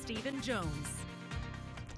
Stephen Jones.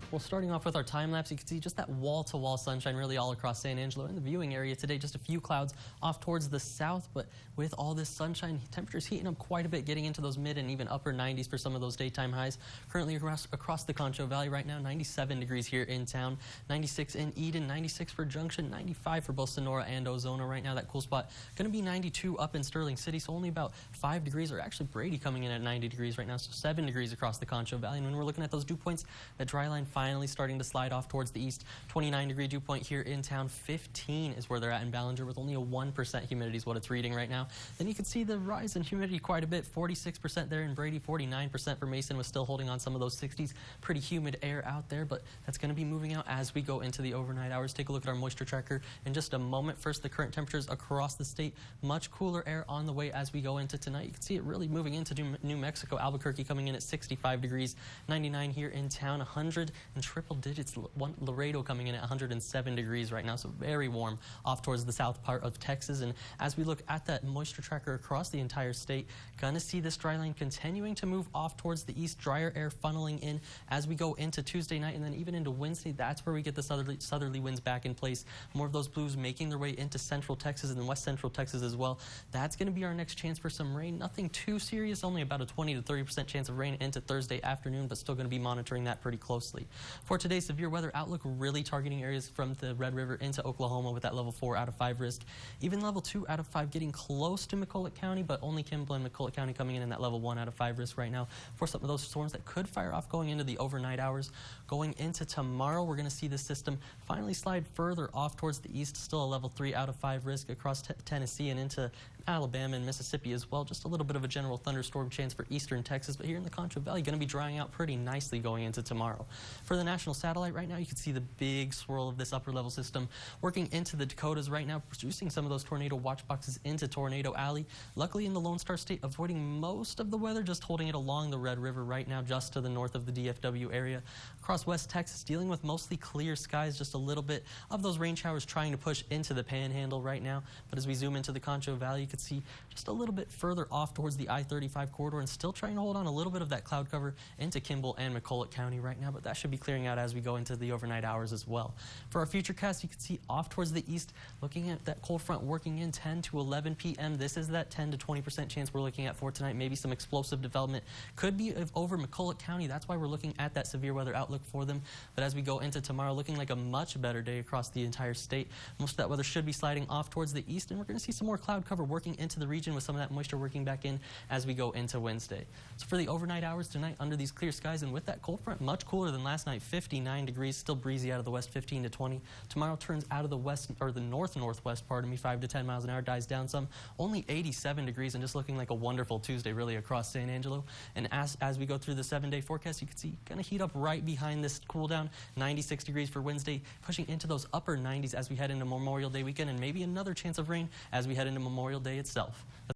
Well, starting off with our time lapse, you can see just that wall-to-wall sunshine really all across San Angelo. In the viewing area today, just a few clouds off towards the south, but with all this sunshine, temperatures heating up quite a bit, getting into those mid and even upper 90s for some of those daytime highs. Currently across the Concho Valley right now, 97 degrees here in town, 96 in Eden, 96 for Junction, 95 for both Sonora and Ozona right now. That cool spot going to be 92 up in Sterling City, so only about 5 degrees, or actually Brady coming in at 90 degrees right now, so 7 degrees across the Concho Valley. And when we're looking at those dew points, that dry line finally starting to slide off towards the east. 29-degree dew point here in town. 15 is where they're at in Ballinger, with only a 1% humidity is what it's reading right now. Then you can see the rise in humidity quite a bit. 46% there in Brady, 49% for Mason, was still holding on some of those 60s. Pretty humid air out there, but that's going to be moving out as we go into the overnight hours. Take a look at our moisture tracker in just a moment. First, the current temperatures across the state. Much cooler air on the way as we go into tonight. You can see it really moving into New Mexico. Albuquerque coming in at 65 degrees, 99 here in town, 100 in triple digits. Laredo coming in at 107 degrees right now, so very warm off towards the south part of Texas. And as we look at that moisture tracker across the entire state, gonna see this dry line continuing to move off towards the east, drier air funneling in as we go into Tuesday night, and then even into Wednesday. That's where we get the southerly winds back in place. More of those blues making their way into central Texas and west central Texas as well. That's going to be our next chance for some rain. Nothing too serious, only about a 20 to 30% chance of rain into Thursday afternoon, but still going to be monitoring that pretty closely. For today's severe weather outlook, really targeting areas from the Red River into Oklahoma with that level 4 out of 5 risk. Even level 2 out of 5 getting close to McCulloch County, but only Kimball and McCulloch County coming in that level 1 out of 5 risk right now for some of those storms that could fire off going into the overnight hours. Going into tomorrow, we're going to see the system finally slide further off towards the east, still a level 3 out of 5 risk across Tennessee and into Alabama and Mississippi as well. Just a little bit of a general thunderstorm chance for eastern Texas, but here in the Concho Valley, going to be drying out pretty nicely going into tomorrow. For the national satellite right now, you can see the big swirl of this upper level system working into the Dakotas right now, producing some of those tornado watch boxes into Tornado Alley. Luckily in the Lone Star State, avoiding most of the weather, just holding it along the Red River right now, just to the north of the DFW area. Across West Texas, dealing with mostly clear skies, just a little bit of those rain showers trying to push into the Panhandle right now. But as we zoom into the Concho Valley, you can see just a little bit further off towards the I-35 corridor, and still trying to hold on a little bit of that cloud cover into Kimball and McCulloch County right now, but that should be clearing out as we go into the overnight hours as well. For our future cast, you can see off towards the east, looking at that cold front working in 10 to 11 p.m. This is that 10 to 20% chance we're looking at for tonight. Maybe some explosive development could be over McCulloch County. That's why we're looking at that severe weather outlook for them. But as we go into tomorrow, looking like a much better day across the entire state. Most of that weather should be sliding off towards the east, and we're going to see some more cloud cover working into the region with some of that moisture working back in as we go into Wednesday. So for the overnight hours tonight, under these clear skies and with that cold front, much cooler than last night, 59 degrees, still breezy out of the west, 15 to 20. Tomorrow turns out of the west, or the northwest, pardon me, 5 to 10 miles an hour, dies down some, only 87 degrees, and just looking like a wonderful Tuesday really across San Angelo. And as we go through the 7-day forecast, you can see going to heat up right behind this cool down. 96 degrees for Wednesday, pushing into those upper 90s as we head into Memorial Day weekend, and maybe another chance of rain as we head into Memorial Day itself.